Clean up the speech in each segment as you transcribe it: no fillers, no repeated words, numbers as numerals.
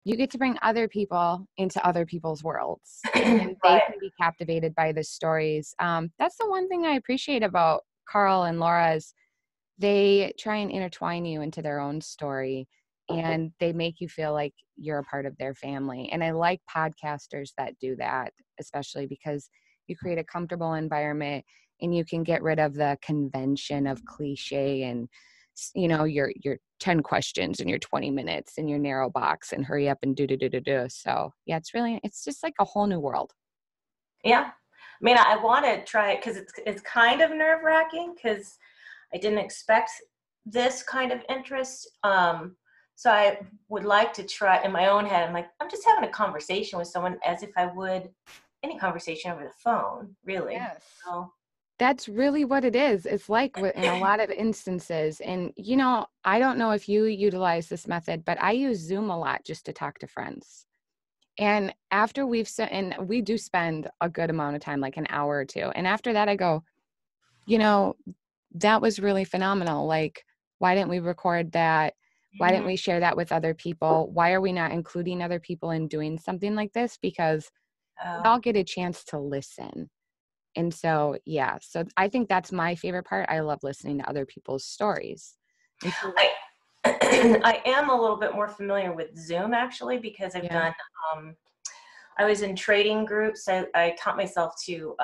you get to bring other people into other people's worlds, and they Right. can be captivated by the stories. That's the one thing I appreciate about Carl and Laura is they try and intertwine you into their own story, and they make you feel like you're a part of their family. And I like podcasters that do that, especially because you create a comfortable environment and you can get rid of the convention of cliche and, your 10 questions in your 20 minutes in your narrow box and hurry up and do. So yeah, it's just like a whole new world. Yeah. I mean, I want to try it because it's kind of nerve-wracking because I didn't expect this kind of interest. So I would like to try in my own head. I'm like, I'm just having a conversation with someone as if I would any conversation over the phone, really. Yes. So, That's really what it is. It's like in a lot of instances. And, I don't know if you utilize this method, but I use Zoom a lot just to talk to friends. And after and we do spend a good amount of time, like an hour or two. And after that, I go, that was really phenomenal. Like, why didn't we record that? Why didn't we share that with other people? Why are we not including other people in doing something like this? Because we all get a chance to listen. And so, yeah, so I think that's my favorite part. I love listening to other people's stories. And so, I I am a little bit more familiar with Zoom actually because I've done. I was in trading groups. I taught myself to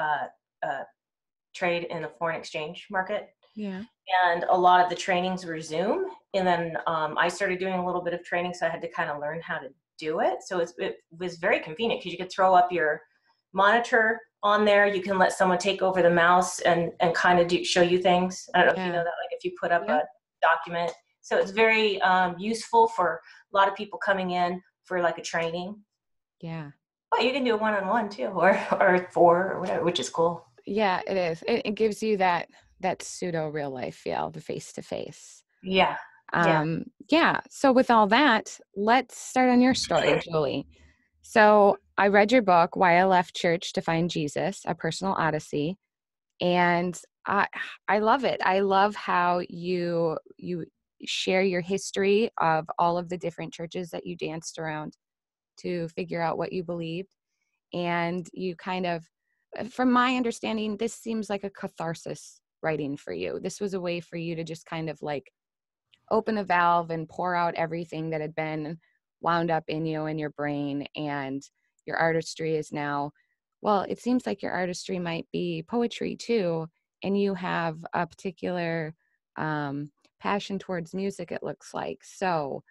trade in the foreign exchange market. yeah. And a lot of the trainings were Zoom. And then I started doing a little bit of training, so I had to kind of learn how to do it. So it was very convenient because you could throw up your monitor on there. You can let someone take over the mouse and kind of show you things. I don't know if you know that, like if you put up a document. So it's very useful for a lot of people coming in for like a training. Yeah. But you can do a one-on-one too, or four or whatever, which is cool. Yeah, it is. It gives you that pseudo real life feel, the face to face. Yeah. Yeah. Yeah. So with all that, let's start on your story, Julie. So I read your book, Why I Left Church to Find Jesus, A Personal Odyssey. And I love it. I love how you share your history of all of the different churches that you danced around to figure out what you believed. And you kind of, from my understanding, this seems like a catharsis writing for you. This was a way for you to just kind of like open a valve and pour out everything that had been wound up in you and your brain. And your artistry is now, well, it seems like your artistry might be poetry too. And you have a particular passion towards music, it looks like. So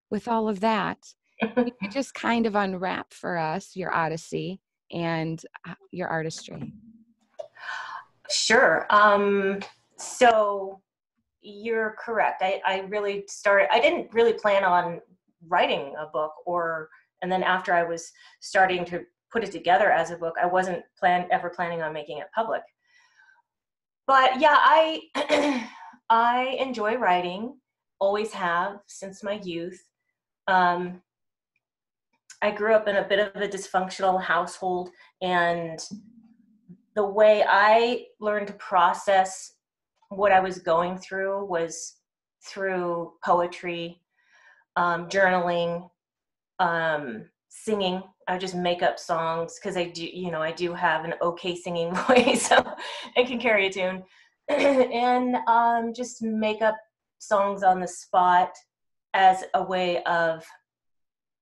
with all of that, you could just kind of unwrap for us your Odyssey and your artistry. Sure. So you're correct. I really I didn't really plan on writing a book and then after I was starting to put it together as a book, I wasn't ever planning on making it public. But yeah, I enjoy writing, always have since my youth. I grew up in a bit of a dysfunctional household, and the way I learned to process what I was going through was through poetry, journaling, singing. I would just make up songs because I do have an okay singing voice, so I can carry a tune, and just make up songs on the spot as a way of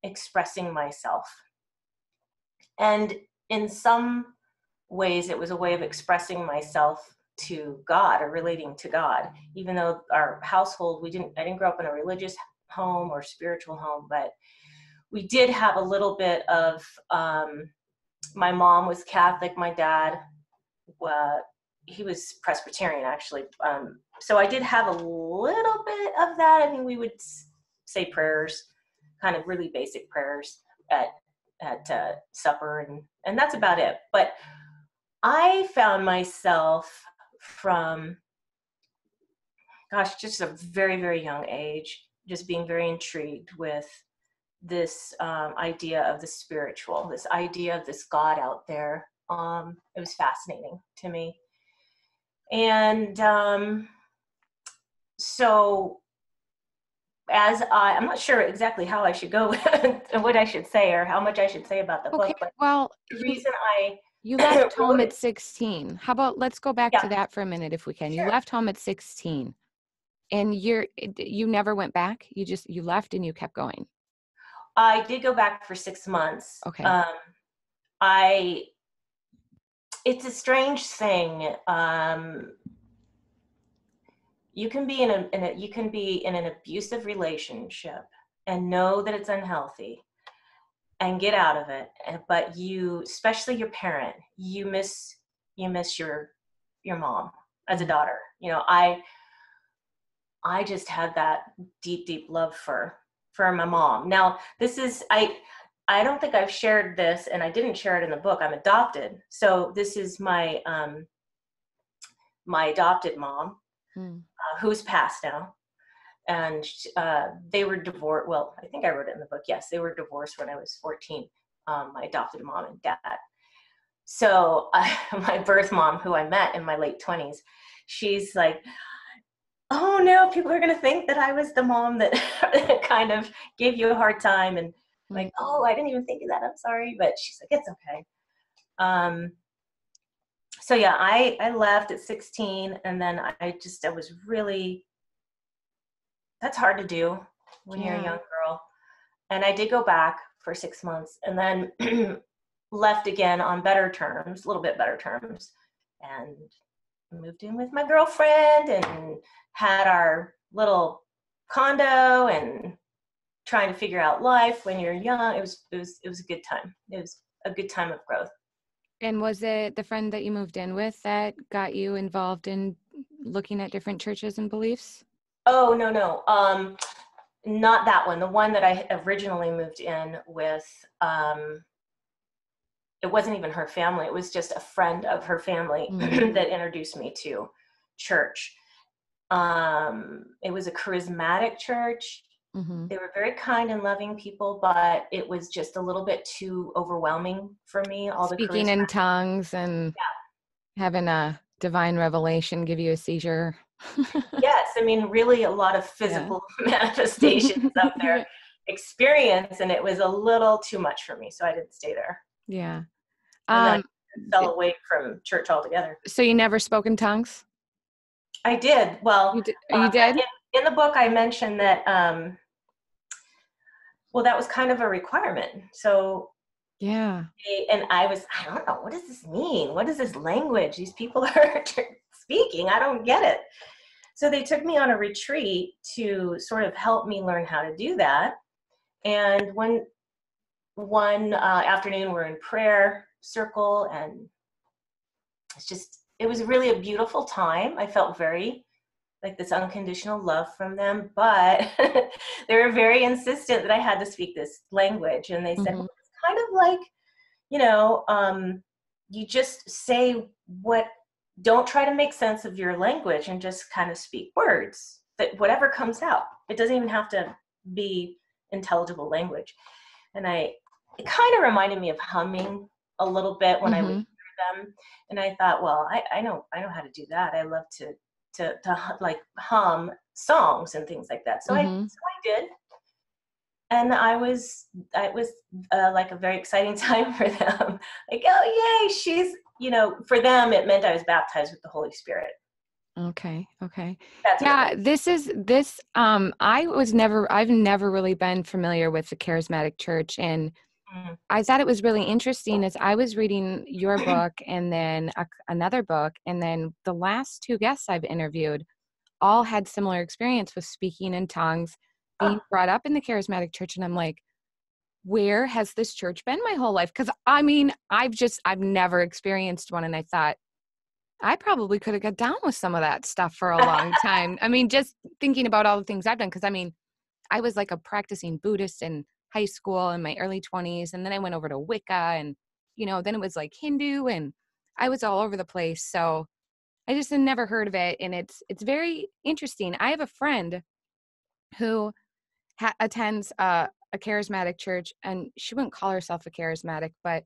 expressing myself. And in some ways, it was a way of expressing myself to God or relating to God. Even though our household, I didn't grow up in a religious home or spiritual home, but we did have a little bit of, my mom was Catholic, my dad, he was Presbyterian actually. So I did have a little bit of that. I mean, we would say prayers, kind of really basic prayers at supper, and that's about it. But I found myself from, just a very, very young age, just being very intrigued with this idea of the spiritual, this idea of this God out there. It was fascinating to me. And so I'm not sure exactly how I should go and what I should say or how much I should say about the Okay, book, but well, the reason I you left home wrote at it, 16. How about let's go back yeah, to that for a minute if we can. You sure. left home at 16 and you never went back. You left and you kept going. I did go back for 6 months. Okay. I It's a strange thing. You can be you can be in an abusive relationship and know that it's unhealthy and get out of it, but you, especially your parent, you miss your mom as a daughter. You know, I just had that deep love for my mom. Now, this is I don't think I've shared this, and I didn't share it in the book. I'm adopted, so this is my my adopted mom, Hmm. who's passed now, and they were divorced. Well, I think I wrote it in the book. Yes, they were divorced when I was 14. My adopted mom and dad. So my birth mom, who I met in my late 20s, she's like, oh no, people are going to think that I was the mom that kind of gave you a hard time. And Hmm. like, oh, I didn't even think of that. I'm sorry. But she's like, it's okay. So yeah, I left at 16, and then I was really, that's hard to do when you're a Yeah. young girl. And I did go back for 6 months and then left again on better terms, a little bit better terms, and moved in with my girlfriend and had our little condo and trying to figure out life when you're young. It was a good time. It was a good time of growth. And was it the friend that you moved in with that got you involved in looking at different churches and beliefs? Oh, no. Not that one. The one that I originally moved in with, it wasn't even her family. It was just a friend of her family Mm. that introduced me to church. It was a charismatic church. Mm-hmm. They were very kind and loving people, but it was just a little bit too overwhelming for me, all the Speaking charisma. in tongues and having a divine revelation give you a seizure. Yes, I mean, really a lot of Yeah. physical manifestations of their experience, and it was a little too much for me, so I didn't stay there. Yeah. And then I Um, fell away from church altogether. so you never spoke in tongues? I did. Well, You did? You did? in the book, I mentioned that, well, that was kind of a requirement. So, Yeah. and I don't know, what does this mean? What is this language these people are speaking? I don't get it. So they took me on a retreat to sort of help me learn how to do that. And one afternoon, we're in prayer circle, and it was really a beautiful time. I felt very like this unconditional love from them, but they were very insistent that I had to speak this language. And they said, Mm-hmm. well, it's kind of like, you just say don't try to make sense of your language and just kind of speak words that whatever comes out. It doesn't even have to be intelligible language. And it kind of reminded me of humming a little bit when I would Mm-hmm. hear them. And I thought, well, I know how to do that. I love to like hum songs and things like that. So I Mm-hmm. did. And it was like a very exciting time for them. Like, oh yay, for them, it meant I was baptized with the Holy Spirit. Okay. Okay. That's what it Yeah, meant. I've never really been familiar with the charismatic church. And Mm. I thought it was really interesting as I was reading your book and then another book. And then the last two guests I've interviewed all had similar experience with speaking in tongues, being Oh, brought up in the charismatic church. And I'm like, where has this church been my whole life? Because I mean, I've never experienced one. And I thought, I probably could have got down with some of that stuff for a long time. I mean, just thinking about all the things I've done, because I mean, I was like a practicing Buddhist in high school in my early 20s. And then I went over to Wicca and, then it was like Hindu and I was all over the place. So I just had never heard of it. And it's very interesting. I have a friend who attends a charismatic church, and she wouldn't call herself a charismatic, but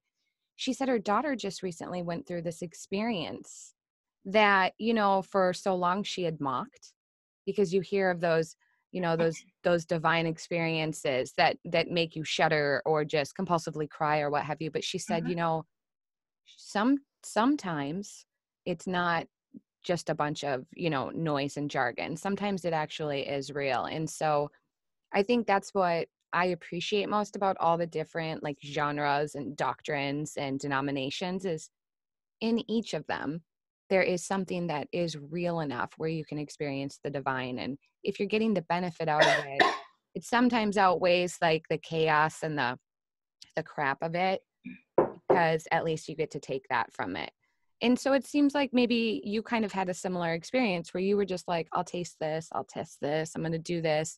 she said her daughter just recently went through this experience that, for so long she had mocked, because you hear of those those divine experiences that make you shudder or just compulsively cry or what have you. But she said, sometimes it's not just a bunch of, noise and jargon. Sometimes it actually is real. And so I think that's what I appreciate most about all the different like genres and doctrines and denominations is in each of them, there is something that is real enough where you can experience the divine. And if you're getting the benefit out of it, it sometimes outweighs like the chaos and the crap of it, because at least you get to take that from it. And so it seems like maybe you kind of had a similar experience where you were just like, I'll taste this, I'll test this, I'm going to do this.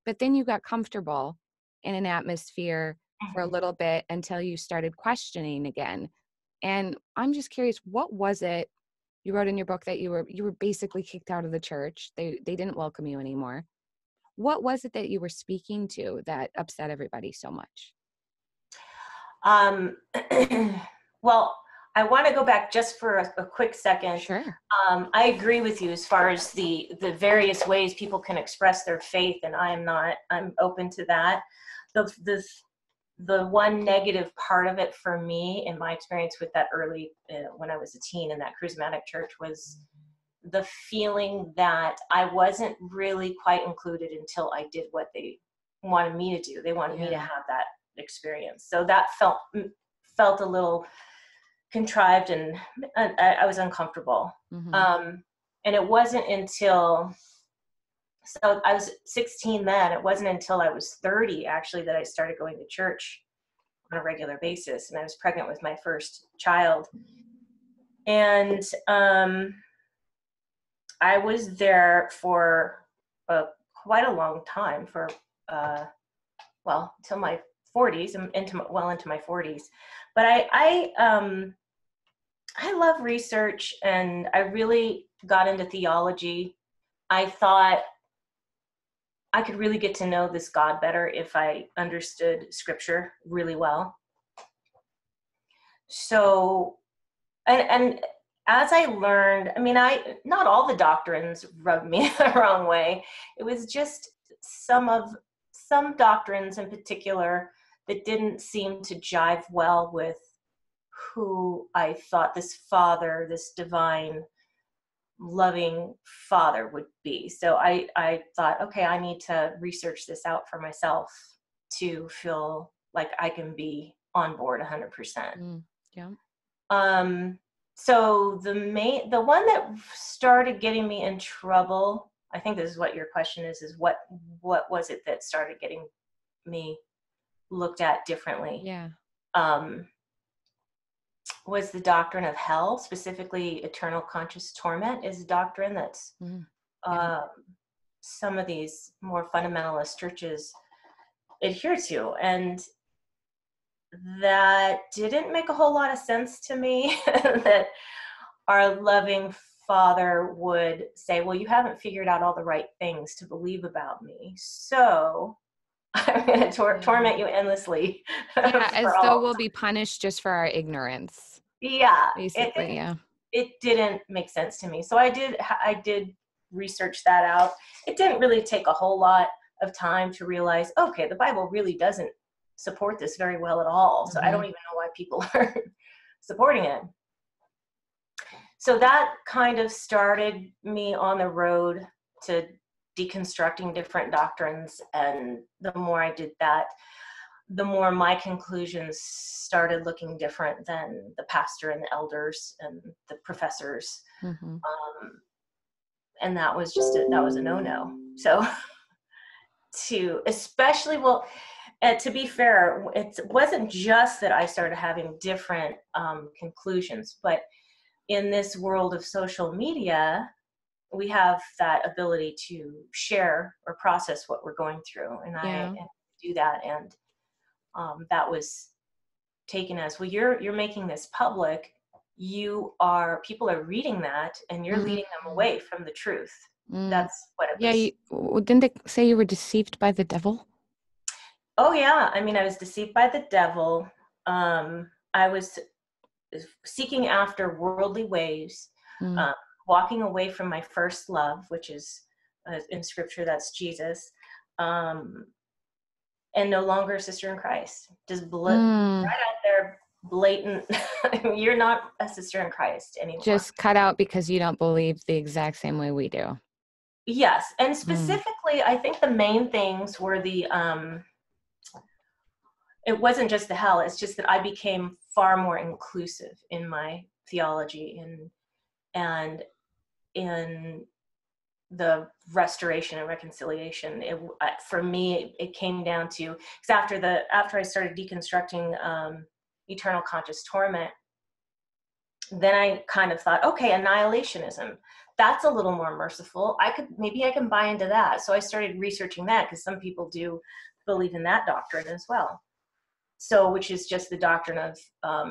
But then you got comfortable in an atmosphere for a little bit until you started questioning again. And I'm just curious, what was it you wrote in your book that you were basically kicked out of the church? They didn't welcome you anymore. What was it that you were speaking to that upset everybody so much? Well, I want to go back just for a quick second. Sure. I agree with you as far as the various ways people can express their faith, and I'm open to that. The one negative part of it for me, in my experience with that early, when I was a teen in that charismatic church, was the feeling that I wasn't really quite included until I did what they wanted me to do. They wanted me to have that experience. So that felt a little contrived, and I was uncomfortable. And it wasn't until, so I was 16 then, it wasn't until I was 30 actually that I started going to church on a regular basis, and I was pregnant with my first child. And I was there for quite a long time, for till my 40s, into my 40s. But I love research, and I really got into theology. I thought I could really get to know this God better if I understood scripture really well. So, and as I learned, not all the doctrines rubbed me the wrong way. It was just some doctrines in particular that didn't seem to jive well with who I thought this father, this divine, loving father would be. So I thought, okay, I need to research this out for myself to feel like I can be on board 100%. Yeah. So the one that started getting me in trouble, I think this is what your question is what was it that started getting me looked at differently? Yeah. Was the doctrine of hell, specifically eternal conscious torment, is a doctrine that's some of these more fundamentalist churches adhere to. And that didn't make a whole lot of sense to me, that our loving Father would say, well, you haven't figured out all the right things to believe about me, so I'm going to torment you endlessly. Yeah, as though we'll be punished just for our ignorance. Yeah. Basically, it didn't make sense to me. So I did research that out. It didn't really take a whole lot of time to realize, okay, the Bible really doesn't support this very well at all. So I don't even know why people are supporting it. So that kind of started me on the road to deconstructing different doctrines. And the more I did that, the more my conclusions started looking different than the pastor and the elders and the professors. And that was a no-no. So to be fair, it wasn't just that I started having different conclusions, but in this world of social media, we have that ability to share or process what we're going through. And I do that. And that was taken as, well, you're making this public. People are reading that, and you're leading them away from the truth. That's what it was. Didn't they say you were deceived by the devil? Oh yeah. I was deceived by the devil. I was seeking after worldly ways, walking away from my first love, which is in scripture, that's Jesus. and no longer a sister in Christ. Just right Mm, out there, blatant. You're not a sister in Christ anymore. just cut out because you don't believe the exact same way we do. Yes, and specifically, I think the main things were it wasn't just the hell. It's just that I became far more inclusive in my theology and in the restoration and reconciliation. For me, it came down to, because after I started deconstructing eternal conscious torment, then I kind of thought, okay, annihilationism, that's a little more merciful. Maybe I can buy into that. So I started researching that, because some people do believe in that doctrine as well. So, which is just the doctrine of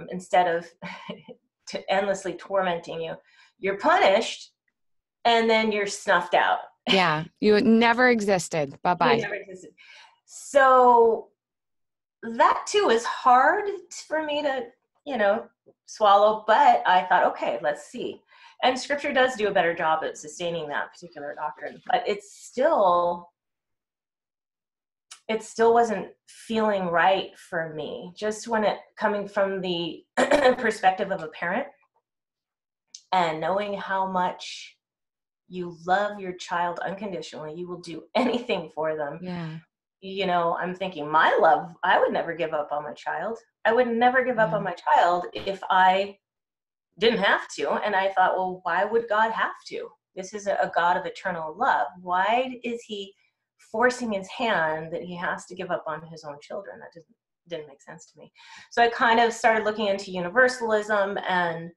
instead of endlessly tormenting you, you're punished and then you're snuffed out. Yeah, you never existed. Bye-bye. You never existed. So that too is hard for me to, swallow, but I thought, okay, let's see. And scripture does do a better job at sustaining that particular doctrine, but it still wasn't feeling right for me. Just when coming from the perspective of a parent and knowing how much you love your child unconditionally, you will do anything for them. Yeah. I'm thinking, my love, I would never give up on my child. I would never give up on my child if I didn't have to. And I thought, well, why would God have to? This is a God of eternal love. Why is he forcing his hand that he has to give up on his own children? That didn't make sense to me. So I kind of started looking into universalism and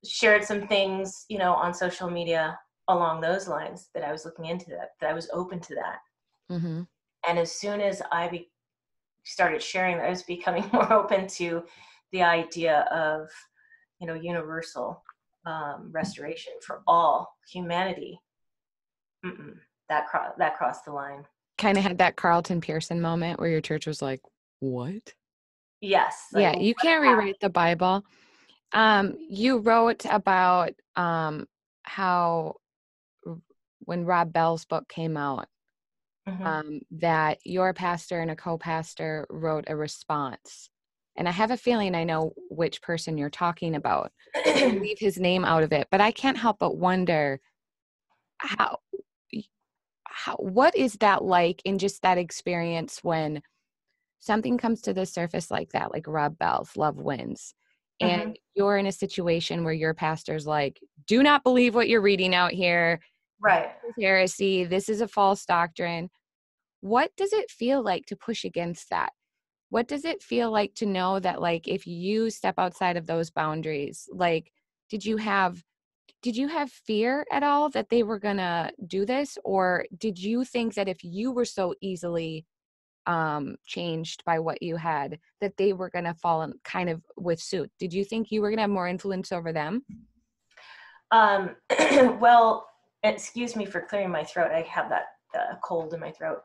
shared some things, on social media along those lines, that I was looking into that I was open to that. Mm-hmm. And as soon as I started sharing, I was becoming more open to the idea of, universal restoration for all humanity. That crossed the line. Kind of had that Carlton Pearson moment where your church was like, what? Yes. Yeah, you can't rewrite the Bible. You wrote about how when Rob Bell's book came out, that your pastor and a co-pastor wrote a response. And I have a feeling I know which person you're talking about. Leave his name out of it, but I can't help but wonder what is that like in just that experience when something comes to the surface like that, like Rob Bell's Love Wins, and you're in a situation where your pastor's like, do not believe what you're reading out here. Right. This is heresy. This is a false doctrine. What does it feel like to push against that? What does it feel like to know that, like, if you step outside of those boundaries, like, did you have fear at all that they were gonna do this? Or did you think that if you were so easily changed by what you had, that they were gonna fall in kind of with suit? Did you think you were gonna have more influence over them? Well, excuse me for clearing my throat. I have that cold in my throat.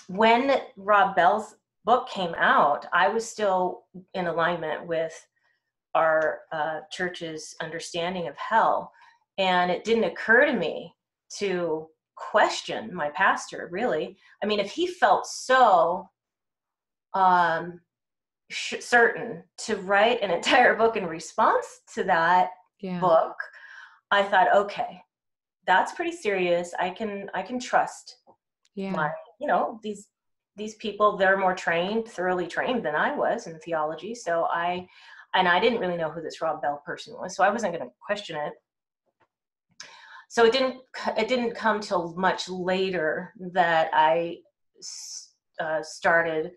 When Rob Bell's book came out, I was still in alignment with our church's understanding of hell. And it didn't occur to me to question my pastor, really. I mean, if he felt so certain to write an entire book in response to that book, I thought, okay, that's pretty serious. I can trust my, these people. They're more thoroughly trained than I was in theology. So I didn't really know who this Rob Bell person was, so I wasn't going to question it. So it didn't come till much later that I started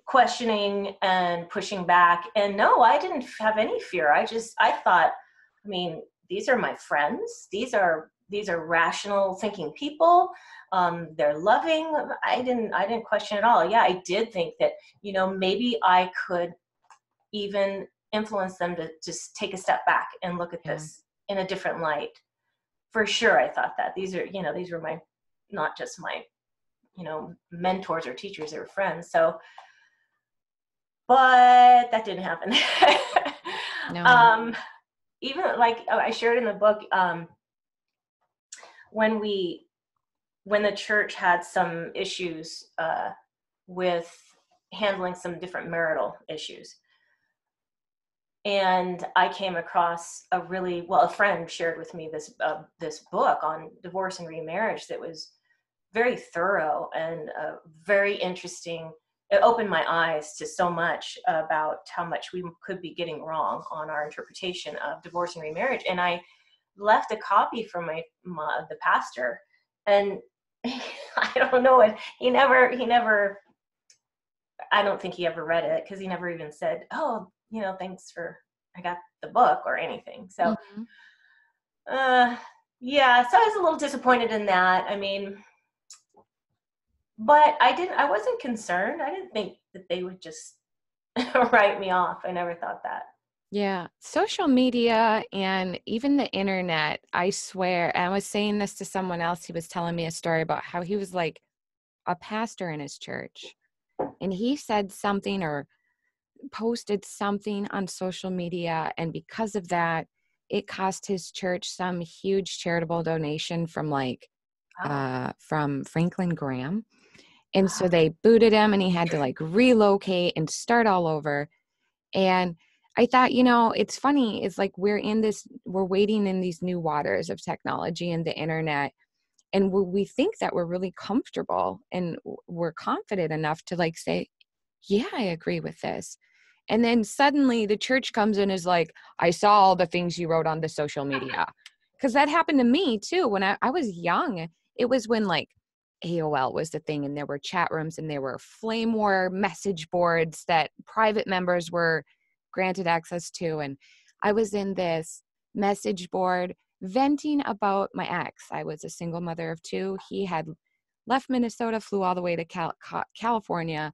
questioning and pushing back. And no, I didn't have any fear. I thought, I mean, these are my friends. These are rational thinking people. They're loving. I didn't question at all. Yeah, I did think that, maybe I could even influence them to just take a step back and look at this in a different light. For sure, I thought that. These were my, not just my, mentors or teachers, they were friends. So, but that didn't happen. No. Even like I shared in the book, when we when the church had some issues with handling some different marital issues. And I came across a friend shared with me this book on divorce and remarriage that was very thorough and very interesting. It opened my eyes to so much about how much we could be getting wrong on our interpretation of divorce and remarriage. And I left a copy for the pastor, and I don't know, and he never, I don't think he ever read it, because he never even said, oh, thanks I got the book or anything. So, yeah, so I was a little disappointed in that. I mean, but I wasn't concerned. I didn't think that they would just write me off. I never thought that. Yeah. Social media and even the internet, I swear, and I was saying this to someone else, he was telling me a story about how he was like a pastor in his church, and he said something or posted something on social media, and because of that, it cost his church some huge charitable donation from from Franklin Graham. And so they booted him, and he had to like relocate and start all over. And I thought, it's funny. It's like we're wading in these new waters of technology and the internet. And we think that we're really comfortable and we're confident enough to like say, yeah, I agree with this. And then suddenly the church comes in and is like, I saw all the things you wrote on the social media. Because that happened to me too. When I was young, it was when like AOL was the thing, and there were chat rooms and there were flame war message boards that private members were granted access to. And I was in this message board venting about my ex. I was a single mother of two. He had left Minnesota, flew all the way to California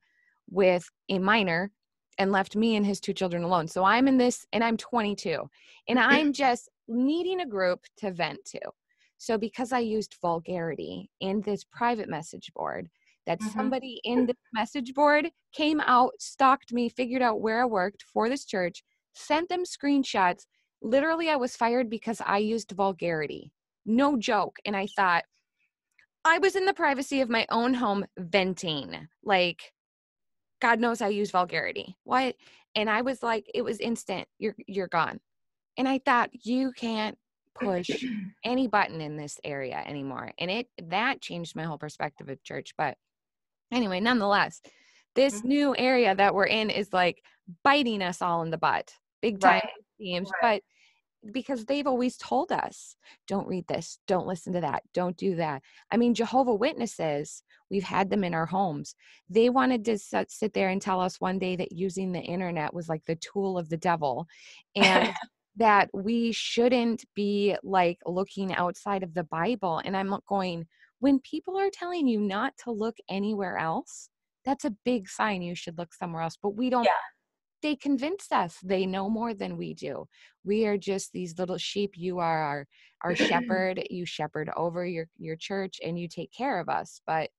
with a minor, and left me and his two children alone. So I'm in this, and I'm 22, and I'm just needing a group to vent to. So because I used vulgarity in this private message board, that somebody in the message board came out, stalked me, figured out where I worked for this church, sent them screenshots. Literally, I was fired because I used vulgarity. No joke. And I thought, I was in the privacy of my own home venting. Like, God knows I use vulgarity. What? And I was like, it was instant. You're gone. And I thought, you can't push any button in this area anymore. And that changed my whole perspective of church. But anyway, nonetheless, this new area that we're in is like biting us all in the butt. Big time, it seems. But because they've always told us, don't read this, don't listen to that, don't do that. I mean, Jehovah's Witnesses, we've had them in our homes. They wanted to sit there and tell us one day that using the internet was like the tool of the devil, and that we shouldn't be like looking outside of the Bible. And I'm going, when people are telling you not to look anywhere else, that's a big sign you should look somewhere else. But we don't. Yeah. They convinced us they know more than we do. We are just these little sheep. You are our shepherd. You shepherd over your church, and you take care of us. But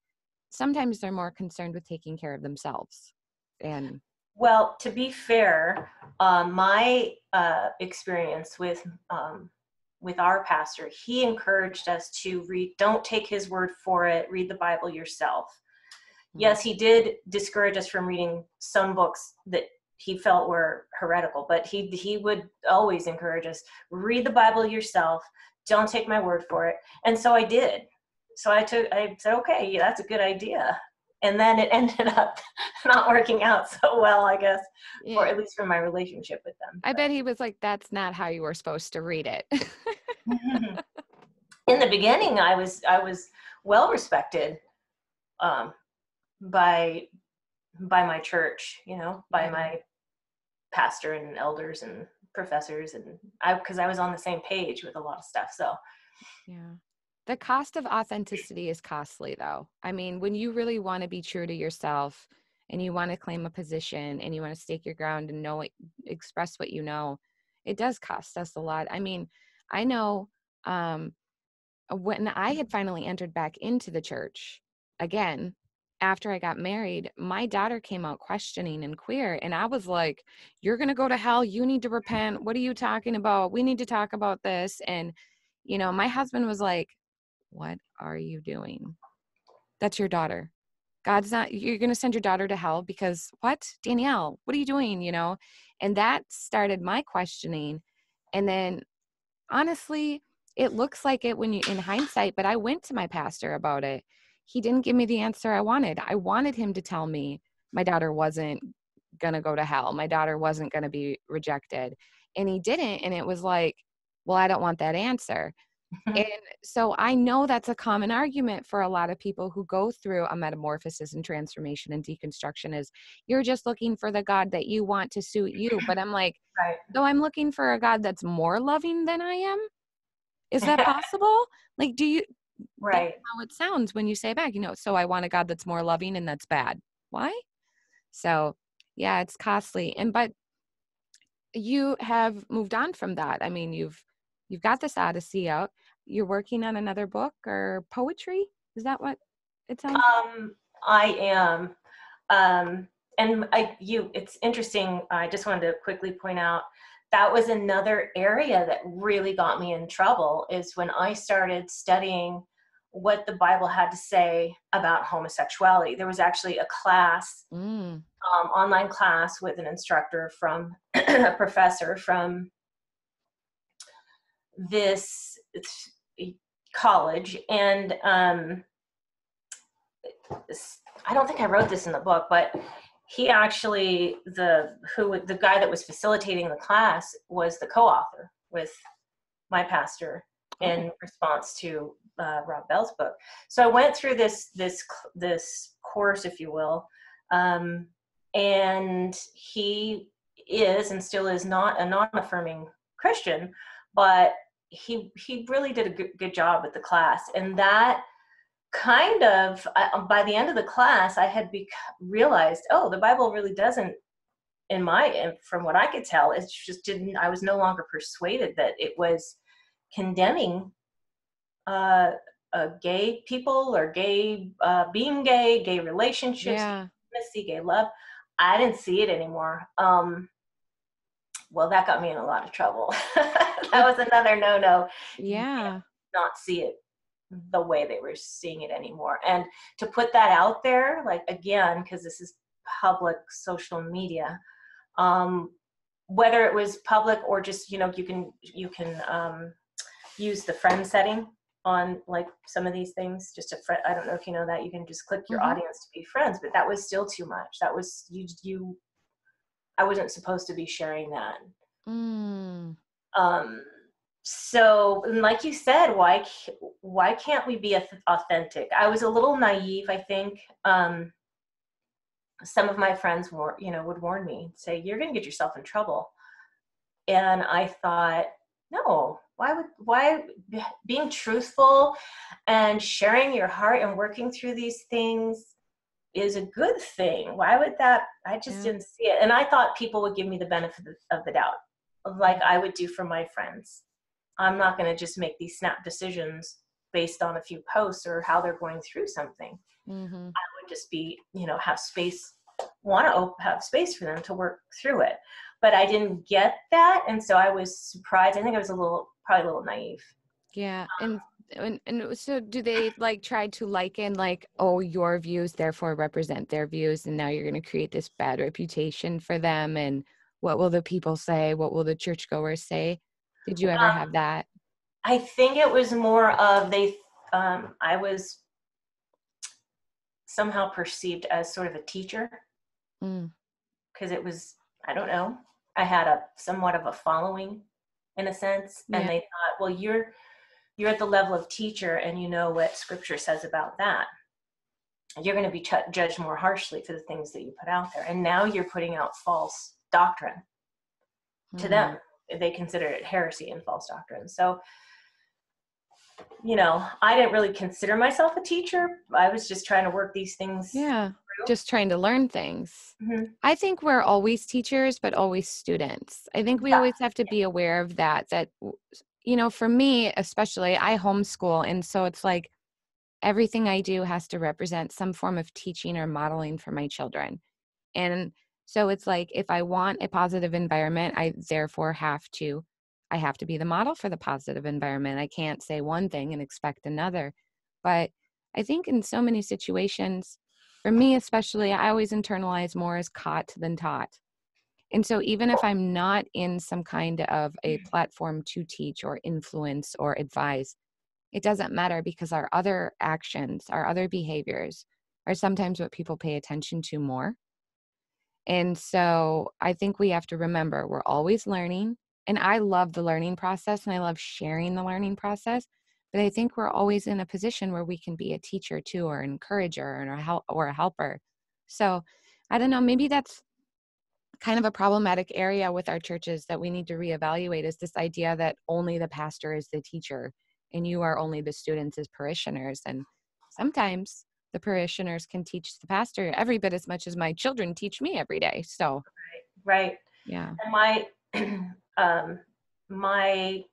sometimes they're more concerned with taking care of themselves. And well, to be fair, my experience with our pastor, he encouraged us to read. Don't take his word for it. Read the Bible yourself. Yes, he did discourage us from reading some books that he felt were heretical, but he would always encourage us, read the Bible yourself, don't take my word for it. And so I did. So I said, okay, yeah, that's a good idea. And then it ended up not working out so well, I guess, or at least for my relationship with them. I bet he was like, that's not how you were supposed to read it. In the beginning, I was well respected by my church, by my pastor and elders and professors, and because I was on the same page with a lot of stuff. So yeah, the cost of authenticity is costly, though. I mean, when you really want to be true to yourself and you want to claim a position and you want to stake your ground and express what you know, it does cost us a lot. I mean, I know when I had finally entered back into the church again, after I got married, my daughter came out questioning and queer. And I was like, you're going to go to hell. You need to repent. What are you talking about? We need to talk about this. And, my husband was like, what are you doing? That's your daughter. God's not, you're going to send your daughter to hell because what? Danielle, what are you doing? You know? And that started my questioning. And then honestly, it looks like it when you, in hindsight, but I went to my pastor about it. He didn't give me the answer I wanted. I wanted him to tell me my daughter wasn't going to go to hell. My daughter wasn't going to be rejected. And he didn't. And it was like, well, I don't want that answer. And so I know that's a common argument for a lot of people who go through a metamorphosis and transformation and deconstruction is you're just looking for the God that you want to suit you. But I'm like, Right. so I'm looking for a God that's more loving than I am. Is that possible? Like, do you, Right. that's how it sounds when you say it back, you know, so I want a God that's more loving and that's bad. Why? So yeah, it's costly. And, but you have moved on from that. I mean, you've got this Odyssey out. You're working on another book or poetry. Is that what it sounds like? I am. And it's interesting. I just wanted to quickly point out that was another area that really got me in trouble is when I started studying what the Bible had to say about homosexuality. There was actually a class, online class with an instructor from a professor from this college. And I don't think I wrote this in the book, but he actually, the guy that was facilitating the class was the co-author with my pastor in response to Rob Bell's book. So I went through this course, if you will, and he is and still is not a non-affirming Christian, but he really did a good job with the class. And that kind of, by the end of the class, I had realized, oh, the Bible really doesn't, from what I could tell, it just didn't, I was no longer persuaded that it was condemning gay people or being gay relationships, intimacy, gay love. I didn't see it anymore. Well, that got me in a lot of trouble. That was another no-no. Yeah. Not see it the way they were seeing it anymore. And to put that out there, like, again, because this is public social media, whether it was public or just, you can use the friend setting on like some of these things, just a friend. I don't know if you know that you can just click your audience to be friends, but that was still too much. That was I wasn't supposed to be sharing that. So like you said, why can't we be authentic? I was a little naive, I think. Some of my friends would warn me, say, you're going to get yourself in trouble. And I thought, no, why being truthful and sharing your heart and working through these things is a good thing. Why would that? I just didn't see it. And I thought people would give me the benefit of the doubt, like I would do for my friends. I'm not going to just make these snap decisions based on a few posts or how they're going through something. I would just be, have space, have space for them to work through it. But I didn't get that. And so I was surprised. I think I was probably a little naive. Yeah. And so do they like try to liken like, oh, your views therefore represent their views, and now you're going to create this bad reputation for them, and what will the people say? What will the churchgoers say? Did you ever have that? I think it was more of I was somehow perceived as sort of a teacher, because it was, I don't know, I had somewhat of a following in a sense, and they thought, well, you're at the level of teacher and you know what scripture says about that. You're going to be judged more harshly for the things that you put out there. And now you're putting out false doctrine to them. They consider it heresy and false doctrine. So, I didn't really consider myself a teacher. I was just trying to work these things through. Just trying to learn things. I think we're always teachers, but always students. I think we always have to be aware of that, for me, especially, I homeschool. And so it's like everything I do has to represent some form of teaching or modeling for my children. And so it's like, if I want a positive environment, I therefore have to I have to be the model for the positive environment. I can't say one thing and expect another. But I think in so many situations, for me especially, I always internalize more as caught than taught. And so even if I'm not in some kind of a platform to teach or influence or advise, it doesn't matter, because our other actions, our other behaviors are sometimes what people pay attention to more. And so I think we have to remember we're always learning. And I love the learning process and I love sharing the learning process. But I think we're always in a position where we can be a teacher too, or an encourager, or a helper. So I don't know, maybe that's kind of a problematic area with our churches that we need to reevaluate, is this idea that only the pastor is the teacher and you are only the students as parishioners. And sometimes the parishioners can teach the pastor every bit as much as my children teach me every day. So, Right. yeah. And my, my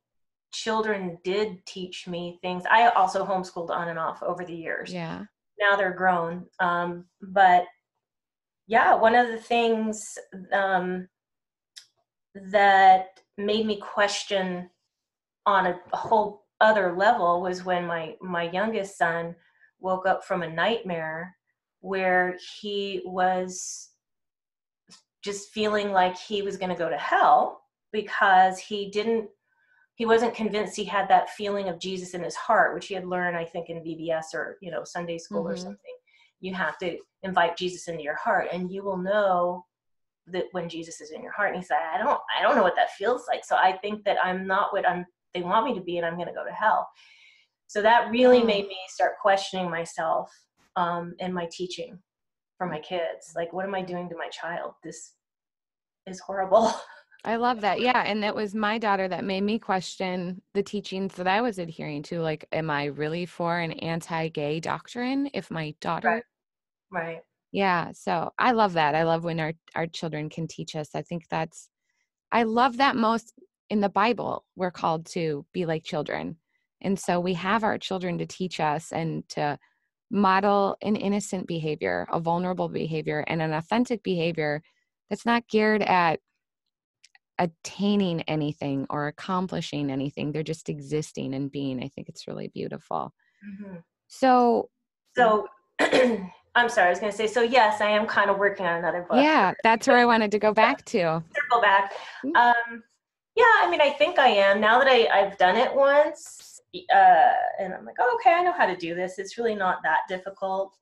children did teach me things. I also homeschooled on and off over the years. Yeah. Now they're grown. But yeah, one of the things that made me question on a whole other level was when my youngest son woke up from a nightmare where he was just feeling like he was going to go to hell because he wasn't convinced he had that feeling of Jesus in his heart, which he had learned, I think, in VBS or, Sunday school or something. You have to invite Jesus into your heart and you will know that when Jesus is in your heart. And he said, I don't know what that feels like. So I think that I'm not what they want me to be, and I'm going to go to hell. So that really made me start questioning myself and my teaching for my kids. Like, what am I doing to my child? This is horrible. I love that. Yeah. And that was my daughter that made me question the teachings that I was adhering to. Like, am I really for an anti-gay doctrine if my daughter? Right. Yeah. So I love that. I love when our children can teach us. I love that most in the Bible. We're called to be like children. And so we have our children to teach us and to model an innocent behavior, a vulnerable behavior, and an authentic behavior that's not geared at attaining anything or accomplishing anything. They're just existing and being. I think it's really beautiful. Mm-hmm. So I'm sorry, I was going to say, so yes, I am kind of working on another book. yeah, that's where I wanted to go back to. Circle back. Yeah, I mean, I think I am, now that I've done it once, and I'm like, oh, okay, I know how to do this. It's really not that difficult.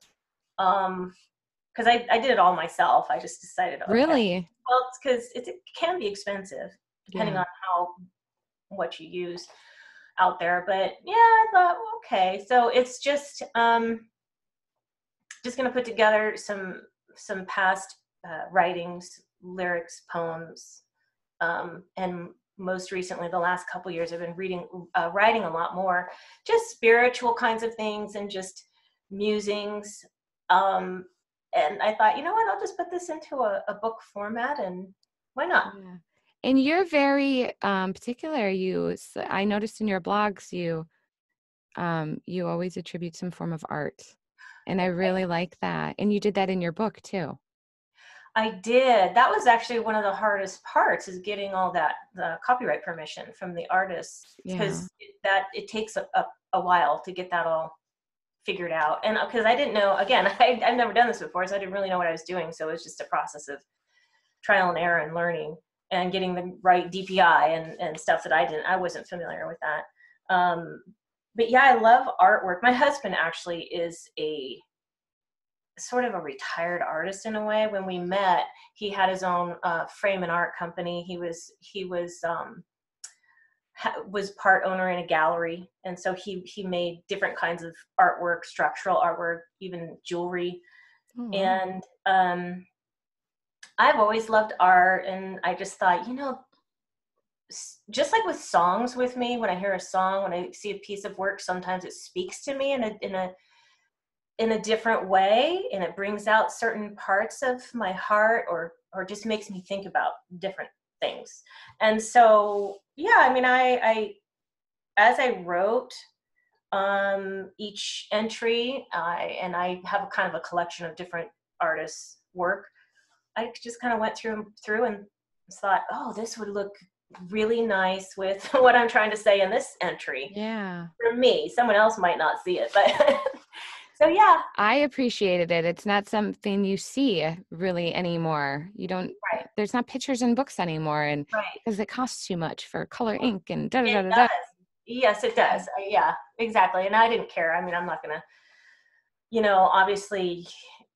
Because I did it all myself. I just decided, okay. Really? Well, it's because it can be expensive depending on what you use out there. But yeah, I thought, okay, so it's just going to put together some past writings, lyrics, poems, and most recently, the last couple years, I've been writing a lot more, just spiritual kinds of things and just musings. And I thought, you know what, I'll just put this into a book format, and why not? Yeah. And you're very particular. I noticed in your blogs, you always attribute some form of art. And I really like that. And you did that in your book too. I did. That was actually one of the hardest parts, is getting all the copyright permission from the artists, because it takes a while to get that all figured out. And because I didn't know, again, I've never done this before, so I didn't really know what I was doing. So it was just a process of trial and error and learning and getting the right DPI and stuff that I wasn't familiar with that. But yeah, I love artwork. My husband actually is a sort of a retired artist in a way. When we met, he had his own frame and art company. He was part owner in a gallery, and so he made different kinds of artwork, structural artwork, even jewelry. And I've always loved art, and I just thought, just like with songs with me, when I hear a song, when I see a piece of work, sometimes it speaks to me in a different way, and it brings out certain parts of my heart, or just makes me think about different things. And so, yeah, I mean, I as I wrote each entry, and I have kind of a collection of different artists' work, I just kind of went through and thought, oh, this would look really nice with what I'm trying to say in this entry. Yeah. For me, someone else might not see it, but so yeah. I appreciated it. It's not something you see really anymore. You don't, Right, there's not pictures in books anymore, and right. because it costs too much for color ink and da da It da da da. does. Yes, it does. Yeah, exactly. And I didn't care. I mean, I'm not gonna, obviously,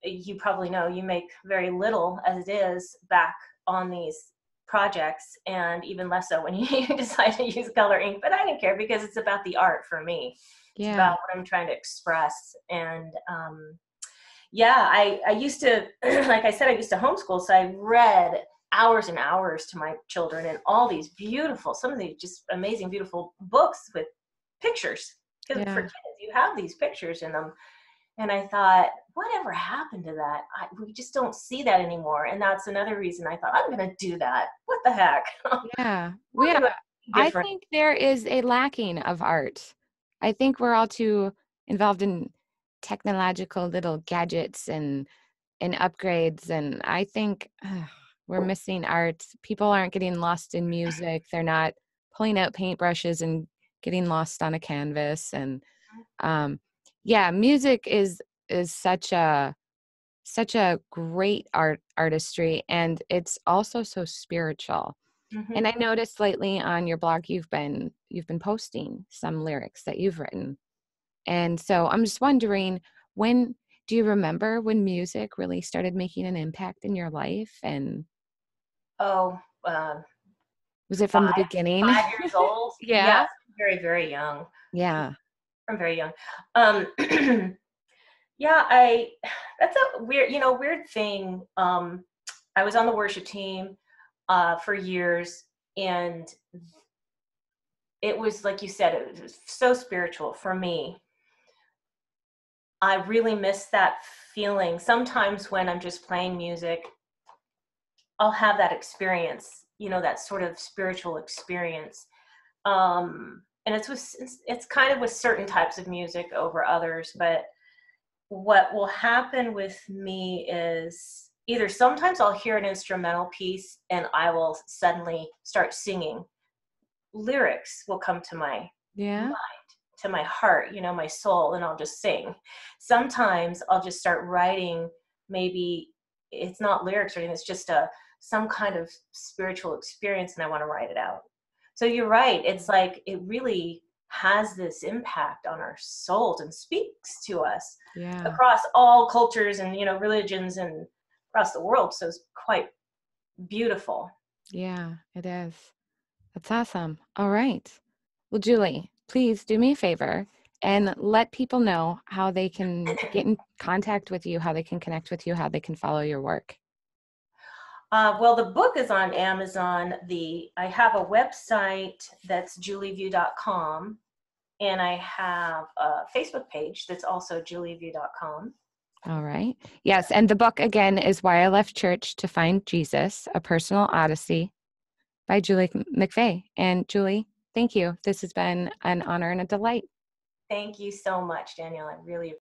you probably know you make very little as it is back on these projects, and even less so when you decide to use color ink. But I didn't care because it's about the art for me. It's Yeah. about what I'm trying to express. And yeah, I used to, like I said, I used to homeschool, so I read hours and hours to my children, and all these beautiful, some of these just amazing, beautiful books with pictures. Because for Yeah. kids, you have these pictures in them. And I thought, whatever happened to that? We just don't see that anymore. And that's another reason I thought, I'm going to do that. What the heck? Yeah. I'll do it I different. think there is a lacking of art. I think we're all too involved in technological little gadgets and upgrades. And I think we're missing art. People aren't getting lost in music. They're not pulling out paintbrushes and getting lost on a canvas. And yeah, music is such a great artistry, and it's also so spiritual. And Mm-hmm. I noticed lately on your blog you've been posting some lyrics that you've written. And so I'm just wondering, when do you remember when music really started making an impact in your life? And Oh, was it from the five, beginning? 5 years old. Yes, Yeah. very, very young. Yeah. I'm very young. Um, yeah, that's a weird thing. I was on the worship team for years, and it was, like you said, it was so spiritual for me. I really miss that feeling. Sometimes when I'm just playing music, I'll have that experience, that sort of spiritual experience. And it's kind of with certain types of music over others, but what will happen with me is either sometimes I'll hear an instrumental piece and I will suddenly start singing. Lyrics will come to my Yeah. to my heart, my soul, and I'll just sing. Sometimes I'll just start writing. Maybe it's not lyrics or anything, it's just some kind of spiritual experience, and I want to write it out. So you're right. It's like it really has this impact on our souls and speaks to us Yeah. across all cultures and religions and across the world. So it's quite beautiful. Yeah, it is. That's awesome. All right. Well, Julie, please do me a favor and let people know how they can get in contact with you, how they can connect with you, how they can follow your work. Well, the book is on Amazon. I have a website that's julieview.com, and I have a Facebook page that's also julieview.com. All right. Yes. And the book again is Why I Left Church to Find Jesus, A Personal Odyssey by Julie McVey. And Julie, thank you. This has been an honor and a delight. Thank you so much, Danielle. I really